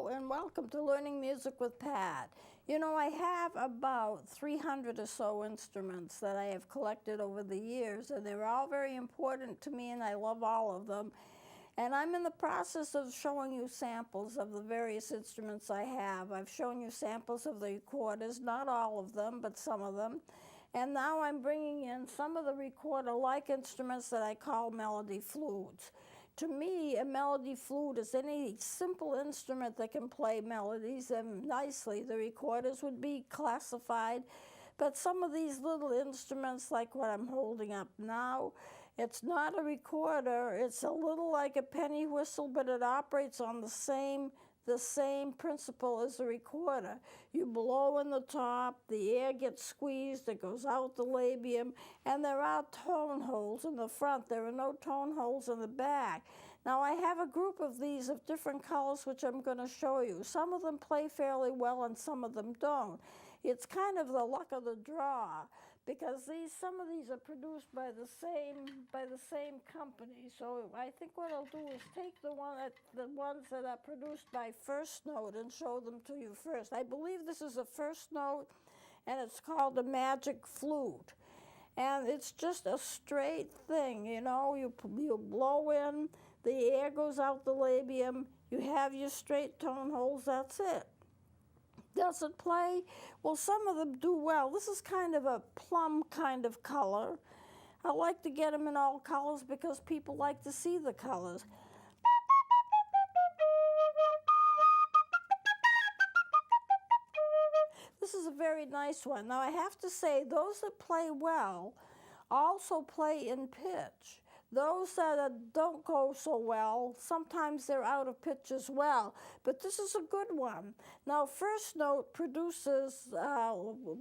Hello and welcome to Learning Music with Pat. You know, I have about 300 or so instruments that I have collected over the years, and they're all very important to me and I love all of them. And I'm in the process of showing you samples of the various instruments I have. I've shown you samples of the recorders, not all of them, but some of them. And now I'm bringing in some of the recorder-like instruments that I call melody flutes. To me, a melody flute is any simple instrument that can play melodies and nicely. The recorders would be classified. But some of these little instruments, like what I'm holding up now, it's not a recorder. It's a little like a penny whistle, but it operates on the same principle as a recorder. You blow in the top, the air gets squeezed, it goes out the labium, and there are tone holes in the front. There are no tone holes in the back. Now I have a group of these of different colors which I'm going to show you. Some of them play fairly well and some of them don't. It's kind of the luck of the draw, because some of these are produced by the same company. So I think what I'll do is take the ones that are produced by First Note and show them to you first. I believe this is a First Note, and it's called a magic flute. And it's just a straight thing, you know. You blow in, the air goes out the labium, you have your straight tone holes, that's it. Does it play? Well, some of them do well. This is kind of a plum kind of color. I like to get them in all colors because people like to see the colors. This is a very nice one. Now, I have to say, those that play well also play in pitch. Those that don't go so well, sometimes they're out of pitch as well. But this is a good one. Now, First Note produces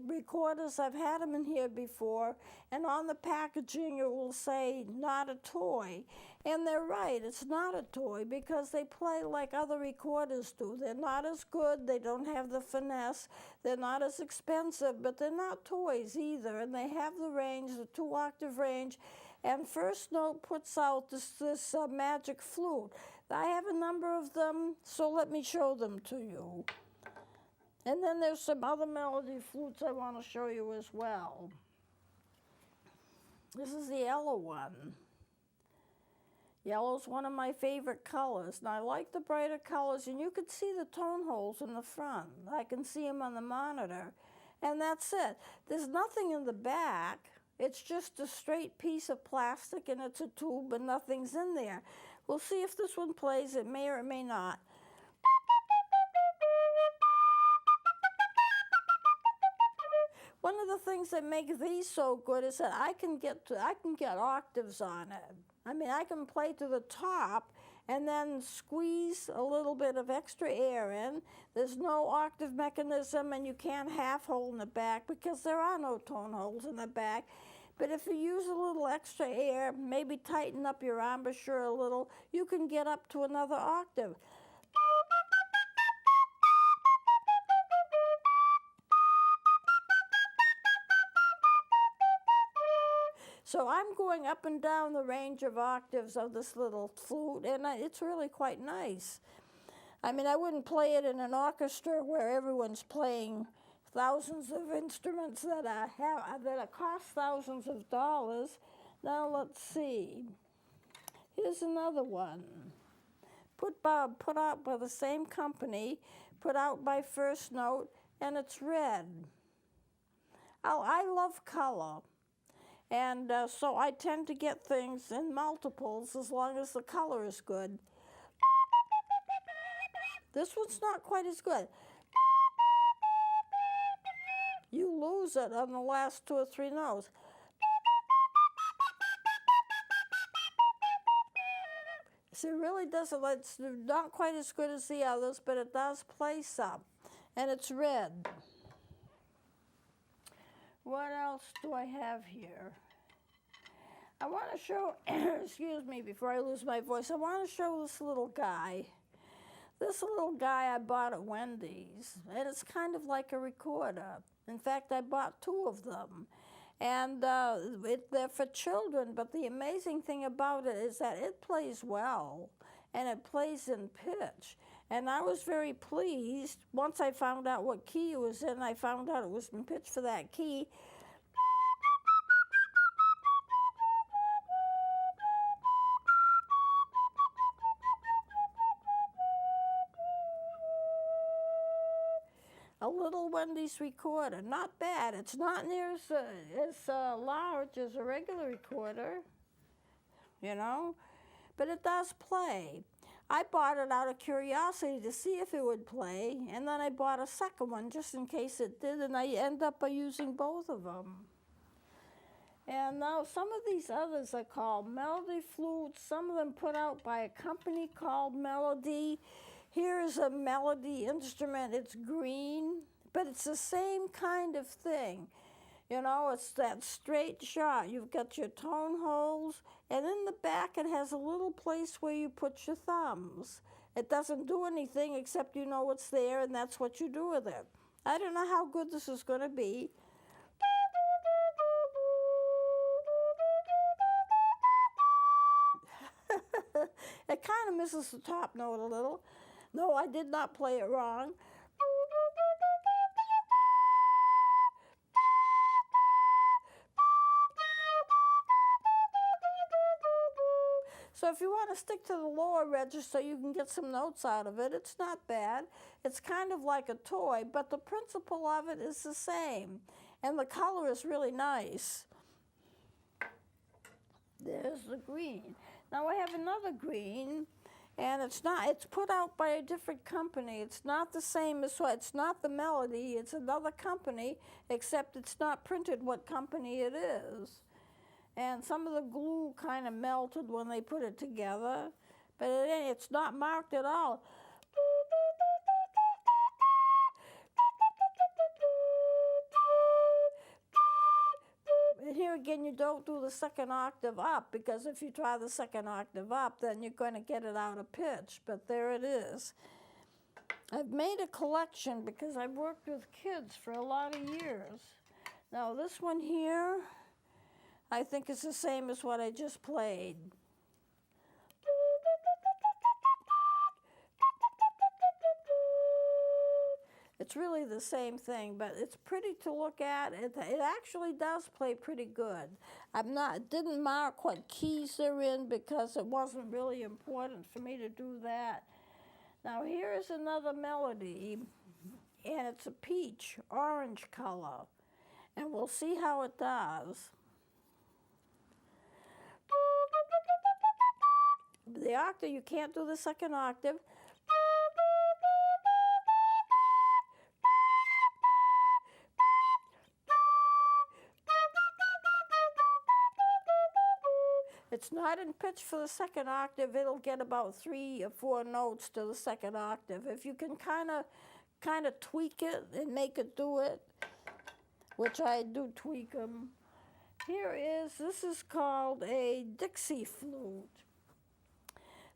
recorders. I've had them in here before. And on the packaging, it will say, not a toy. And they're right, it's not a toy, because they play like other recorders do. They're not as good. They don't have the finesse. They're not as expensive, but they're not toys either. And they have the range, the 2-octave range. And First Note puts out this magic flute. I have a number of them, so let me show them to you. And then there's some other melody flutes I want to show you as well. This is the yellow one. Yellow's one of my favorite colors, and I like the brighter colors, and you can see the tone holes in the front. I can see them on the monitor, and that's it. There's nothing in the back. It's just a straight piece of plastic, and it's a tube, but nothing's in there. We'll see if this one plays. It may or it may not. One of the things that make these so good is that I can get octaves on it. I mean, I can play to the top and then squeeze a little bit of extra air in. There's no octave mechanism, and you can't half hole in the back because there are no tone holes in the back. But if you use a little extra air, maybe tighten up your embouchure a little, you can get up to another octave. So I'm going up and down the range of octaves of this little flute, and it's really quite nice. I mean, I wouldn't play it in an orchestra where everyone's playing thousands of instruments that cost thousands of dollars. Now let's see. Here's another one. Put out by the same company, put out by First Note, and it's red. I love color. And so I tend to get things in multiples as long as the color is good. This one's not quite as good. You lose it on the last 2 or 3 notes. So it really doesn't, it's not quite as good as the others, but it does play some. And it's red. What else do I have here? I want to show, excuse me, before I lose my voice, I want to show this little guy. This little guy I bought at Wendy's, and it's kind of like a recorder. In fact, I bought 2 of them. And they're for children, but the amazing thing about it is that it plays well, and it plays in pitch. And I was very pleased. Once I found out what key it was in, I found out it was been pitched for that key. A little Wendy's recorder, not bad. It's not near as large as a regular recorder, you know, but it does play. I bought it out of curiosity to see if it would play, and then I bought a second one just in case it did, and I end up by using both of them. And now some of these others are called melody flutes. Some of them put out by a company called Melody. Here's a melody instrument. It's green, but it's the same kind of thing. You know, it's that straight shot. You've got your tone holes, and in the back it has a little place where you put your thumbs. It doesn't do anything except you know it's there, and that's what you do with it. I don't know how good this is going to be. It kind of misses the top note a little. No, I did not play it wrong. So if you want to stick to the lower register, you can get some notes out of it. It's not bad. It's kind of like a toy, but the principle of it is the same. And the color is really nice. There's the green. Now I have another green, and it's put out by a different company. It's not the same as what, it's not the Melody, it's another company, except it's not printed what company it is. And some of the glue kind of melted when they put it together, but it's not marked at all. And here again, you don't do the second octave up, because if you try the second octave up, then you're going to get it out of pitch, but there it is. I've made a collection because I've worked with kids for a lot of years. Now this one here, I think it's the same as what I just played. It's really the same thing, but it's pretty to look at. It actually does play pretty good. Didn't mark what keys they're in because it wasn't really important for me to do that. Now here is another Melody, and it's a peach orange color, and we'll see how it does. The octave, you can't do the second octave. It's not in pitch for the second octave. It'll get about 3 or 4 notes to the second octave. If you can kind of tweak it and make it do it, which I do tweak them. This is called a Dixie flute.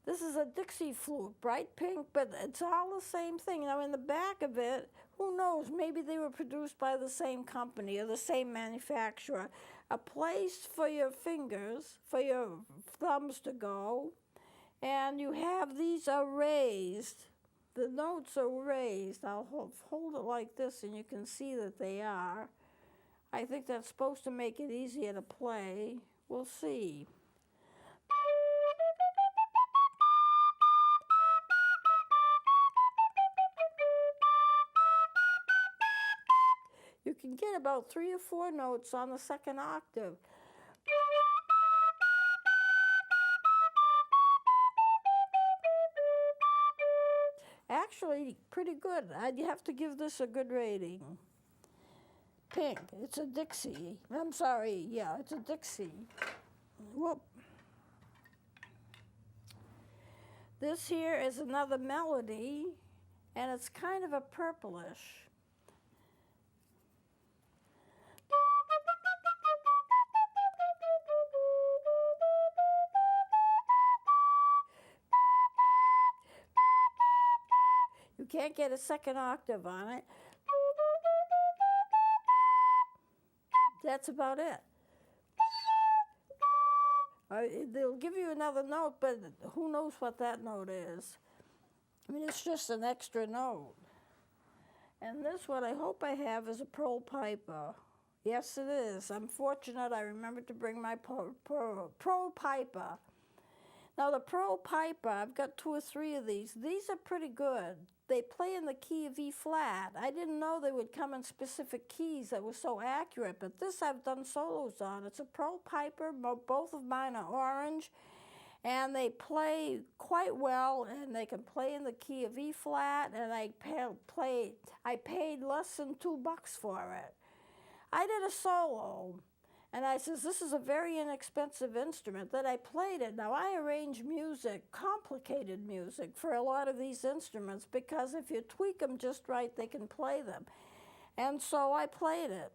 This is a Dixie flute, bright pink, but it's all the same thing. Now in the back of it, who knows, maybe they were produced by the same company or the same manufacturer. A place for your fingers, for your thumbs to go, and you have these are raised. The notes are raised. I'll hold it like this and you can see that they are. I think that's supposed to make it easier to play. We'll see. You can get about 3 or 4 notes on the second octave. Actually, pretty good. I'd have to give this a good rating. Pink. It's a Dixie. I'm sorry. Yeah, it's a Dixie. Whoop. This here is another Melody, and it's kind of a purplish. You can't get a second octave on it. That's about it. They'll give you another note, but who knows what that note is. I mean, it's just an extra note. And this, what I hope I have, is a pearl piper. Yes, it is. I'm fortunate I remembered to bring my pearl piper. Now, the pearl piper, I've got 2 or 3 of these. These are pretty good. They play in the key of E flat. I didn't know they would come in specific keys that were so accurate, but this I've done solos on. It's a pearl piper. Both of mine are orange, and they play quite well, and they can play in the key of E flat, and I paid less than $2 for it. I did a solo, and I says, this is a very inexpensive instrument. Then I played it. Now, I arrange music, complicated music, for a lot of these instruments, because if you tweak them just right, they can play them. And so I played it.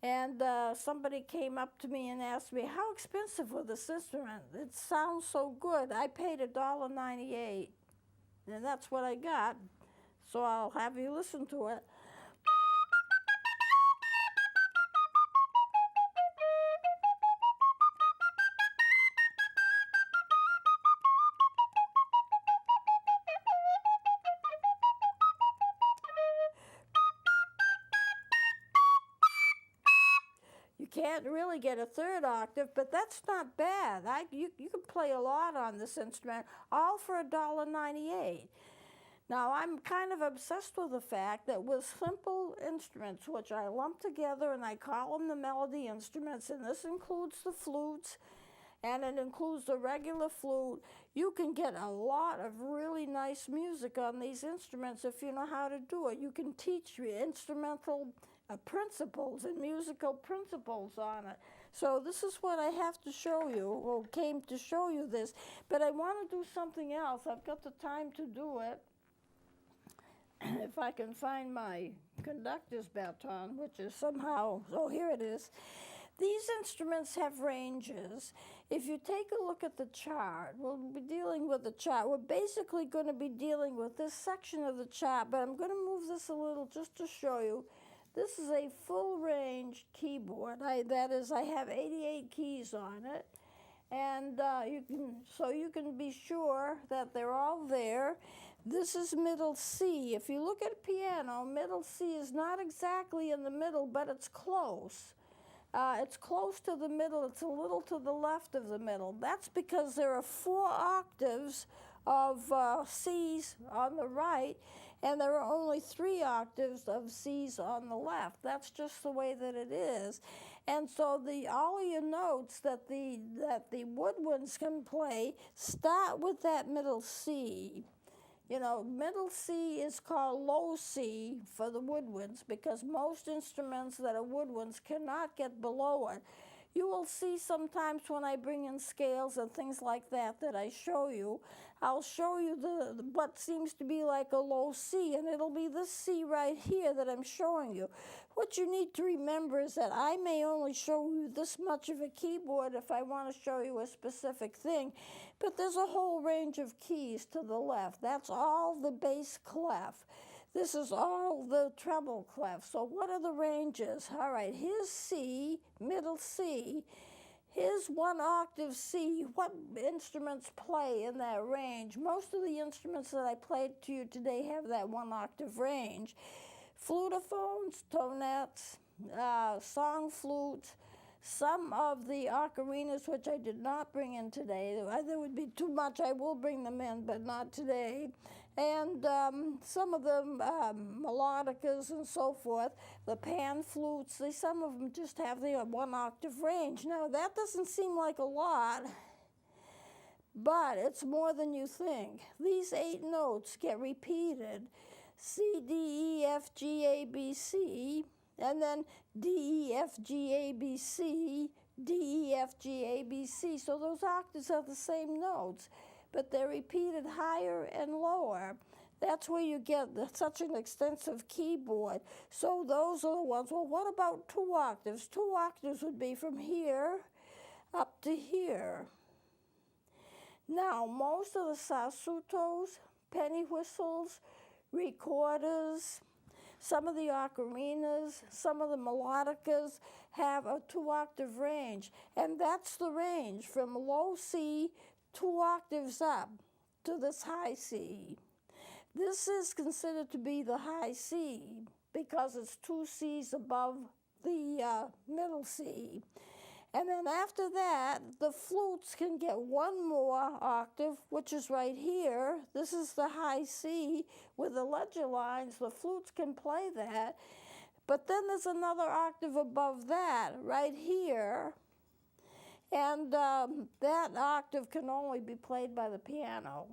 And somebody came up to me and asked me, how expensive was this instrument? It sounds so good. I paid $1.98, and that's what I got. So I'll have you listen to it. Can't really get a 3rd octave, but that's not bad. You can play a lot on this instrument, all for $1.98. Now, I'm kind of obsessed with the fact that with simple instruments, which I lump together and I call them the melody instruments, and this includes the flutes, and it includes the regular flute, you can get a lot of really nice music on these instruments if you know how to do it. You can teach instrumental principles and musical principles on it. So this is what I have to show you, or came to show you this, but I want to do something else. I've got the time to do it. If I can find my conductor's baton, which is somehow, oh, here it is. These instruments have ranges. If you take a look at the chart, we'll be dealing with the chart. We're basically going to be dealing with this section of the chart, but I'm going to move this a little just to show you. This is a full range keyboard. That is, I have 88 keys on it. And you can be sure that they're all there. This is middle C. If you look at a piano, middle C is not exactly in the middle, but it's close. It's close to the middle. It's a little to the left of the middle. That's because there are 4 octaves of C's on the right, and there are only 3 octaves of C's on the left. That's just the way that it is. And so all of your notes that the woodwinds can play start with that middle C. You know, middle C is called low C for the woodwinds because most instruments that are woodwinds cannot get below it. You will see sometimes when I bring in scales and things like that I show you, I'll show you what seems to be like a low C, and it'll be this C right here that I'm showing you. What you need to remember is that I may only show you this much of a keyboard if I want to show you a specific thing, but there's a whole range of keys to the left. That's all the bass clef. This is all the treble clef. So what are the ranges? All right, here's C, middle C. Here's 1 octave C. What instruments play in that range? Most of the instruments that I played to you today have that 1 octave range. Flutophones, tonettes, song flutes, some of the ocarinas, which I did not bring in today. There would be too much. I will bring them in, but not today. And some of the melodicas and so forth, the pan flutes, some of them just have the 1 octave range. Now, that doesn't seem like a lot, but it's more than you think. These 8 notes get repeated. C, D, E, F, G, A, B, C, and then D, E, F, G, A, B, C, D, E, F, G, A, B, C. So those octaves are the same notes, but they're repeated higher and lower. That's where you get such an extensive keyboard. So those are the ones. Well, what about 2 octaves? 2 octaves would be from here up to here. Now, most of the sassotos, penny whistles, recorders, some of the ocarinas, some of the melodicas have a 2 octave range, and that's the range from low C 2 octaves up to this high C. This is considered to be the high C because it's 2 C's above the middle C. And then after that, the flutes can get one more octave, which is right here. This is the high C with the ledger lines. The flutes can play that. But then there's another octave above that right here. And that octave can only be played by the piano.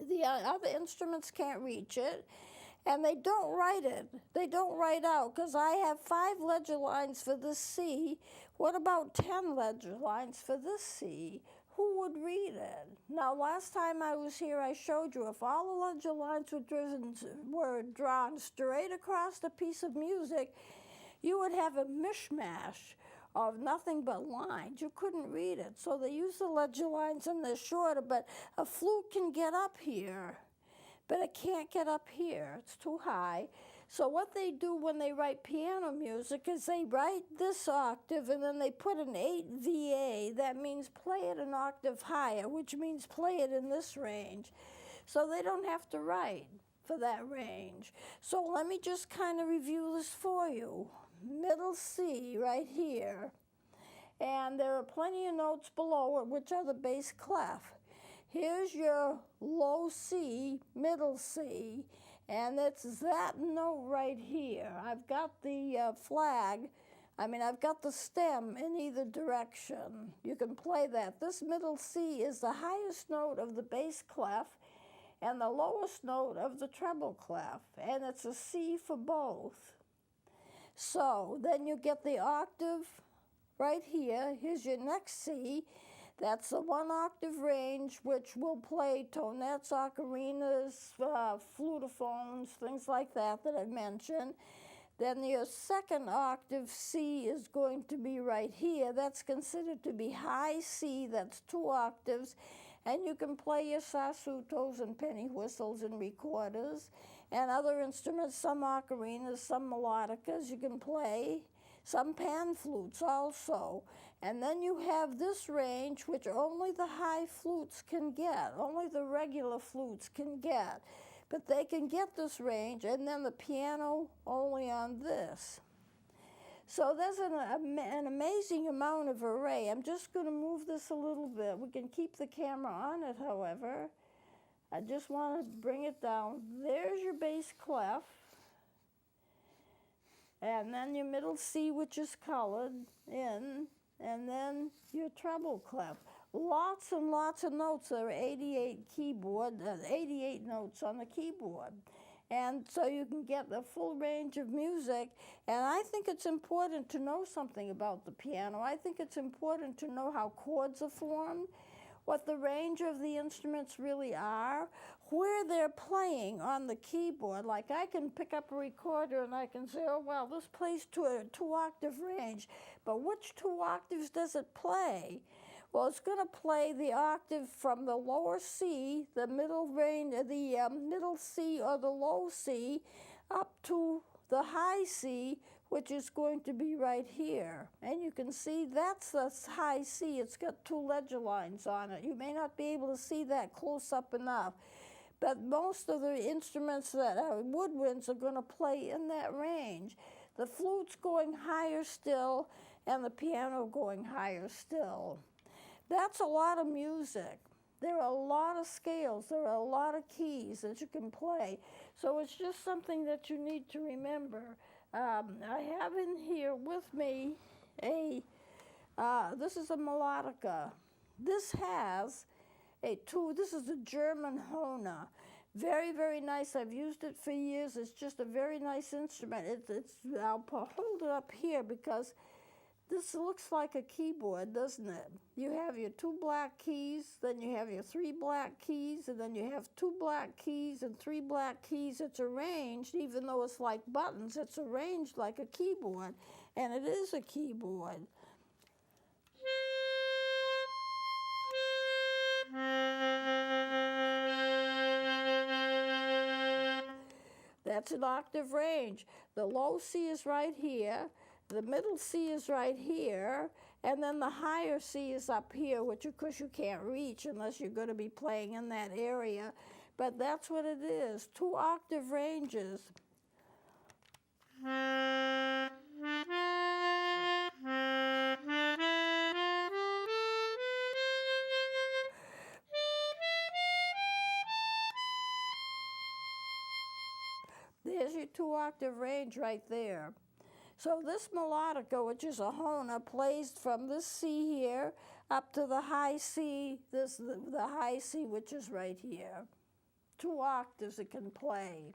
The other instruments can't reach it. And they don't write it. They don't write out, because I have 5 ledger lines for this C. What about 10 ledger lines for this C? Who would read it? Now, last time I was here, I showed you if all the ledger lines were drawn straight across the piece of music, you would have a mishmash of nothing but lines. You couldn't read it. So they use the ledger lines and they're shorter, but a flute can get up here. But it can't get up here. It's too high. So what they do when they write piano music is they write this octave and then they put an 8 VA. That means play it an octave higher, which means play it in this range. So they don't have to write for that range. So let me just kind of review this for you. Middle C right here. And there are plenty of notes below it, which are the bass clef. Here's your low C, middle C, and it's that note right here. I've got the I've got the stem in either direction. You can play that. This middle C is the highest note of the bass clef and the lowest note of the treble clef, and it's a C for both. So then you get the octave right here. Here's your next C. That's the 1 octave range, which will play tonettes, ocarinas, flutophones, things like that I mentioned. Then your second octave C is going to be right here. That's considered to be high C. That's 2 octaves. And you can play your sassotos and penny whistles and recorders and other instruments, some ocarinas, some melodicas you can play, some pan flutes also. And then you have this range, which only the high flutes can get, only the regular flutes can get. But they can get this range, and then the piano only on this. So there's an amazing amount of array. I'm just going to move this a little bit. We can keep the camera on it, however. I just want to bring it down. There's your bass clef. And then your middle C, which is colored in. And then your treble clef. Lots and lots of notes. There are 88 notes on the keyboard. And so you can get the full range of music. And I think it's important to know something about the piano. I think it's important to know how chords are formed, what the range of the instruments really are, where they're playing on the keyboard. Like I can pick up a recorder and I can say, oh, well, this plays to a 2-octave range, but which 2 octaves does it play? Well, it's going to play the octave from the lower C, the middle range, the middle C or the low C, up to the high C, which is going to be right here. And you can see that's the high C. It's got 2 ledger lines on it. You may not be able to see that close up enough, but most of the instruments that are woodwinds are going to play in that range. The flute's going higher still, and the piano going higher still. That's a lot of music. There are a lot of scales. There are a lot of keys that you can play. So it's just something that you need to remember. I have in here with me this is a melodica. This has this is a German Hona. Very, very nice. I've used it for years. It's just a very nice instrument. I'll hold it up here because this looks like a keyboard, doesn't it? You have your 2 black keys, then you have your 3 black keys, and then you have 2 black keys and 3 black keys. It's arranged, even though it's like buttons, it's arranged like a keyboard, and it is a keyboard. That's an octave range. The low C is right here. The middle C is right here, and then the higher C is up here, which of course you can't reach unless you're going to be playing in that area. but that's what it is, 2-octave ranges. There's your 2-octave range right there. So this melodica, which is a hona, plays from this C here up to the high C, the high C, which is right here. 2 octaves it can play.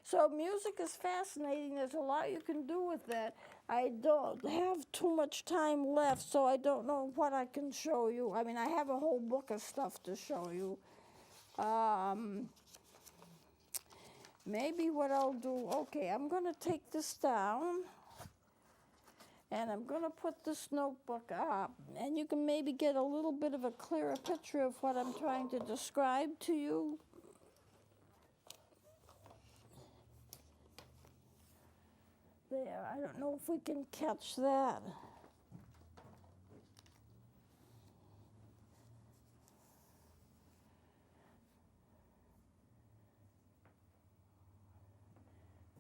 So music is fascinating. There's a lot you can do with that. I don't have too much time left, so I don't know what I can show you. I mean, I have a whole book of stuff to show you. Maybe what I'll do, okay, I'm going to take this down. And I'm going to put this notebook up, and you can maybe get a little bit of a clearer picture of what I'm trying to describe to you. There, I don't know if we can catch that.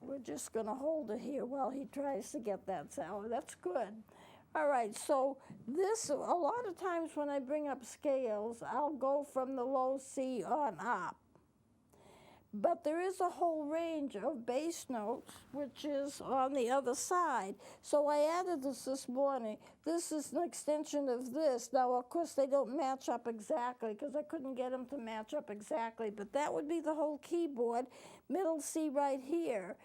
We're just going to hold it here while he tries to get that sound. That's good. All right, so this, a lot of times when I bring up scales, I'll go from the low C on up. But there is a whole range of bass notes, which is on the other side. So I added this morning. This is an extension of this. Now, of course, they don't match up exactly because I couldn't get them to match up exactly. But that would be the whole keyboard, middle C right here.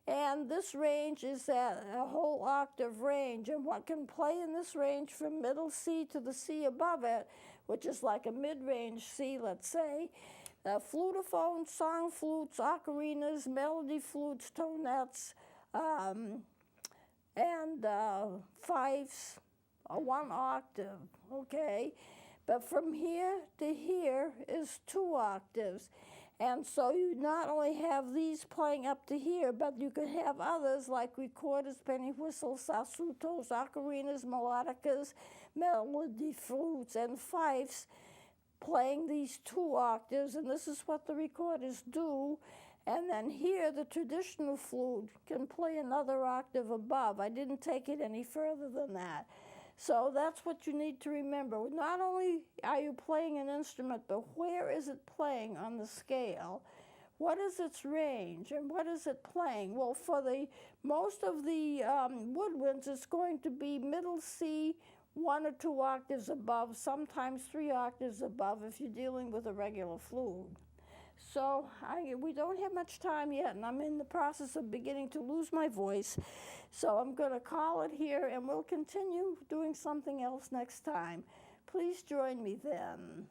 And this range is a whole octave range. And what can play in this range from middle C to the C above it, which is like a mid-range C, let's say, flutophones, song flutes, ocarinas, melody flutes, tonettes, and fifes, 1 octave, okay? But from here to here is 2 octaves. And so you not only have these playing up to here, but you could have others like recorders, penny whistles, sassotos, ocarinas, melodicas, melody flutes, and fifes playing these 2 octaves, and this is what the recorders do. And then here, the traditional flute can play another octave above. I didn't take it any further than that. So that's what you need to remember. Not only are you playing an instrument, but where is it playing on the scale? What is its range, and what is it playing? Well, for the most of the woodwinds, it's going to be middle C, 1 or 2 octaves above, sometimes 3 octaves above if you're dealing with a regular flute. So we don't have much time yet, and I'm in the process of beginning to lose my voice. So I'm going to call it here, and we'll continue doing something else next time. Please join me then.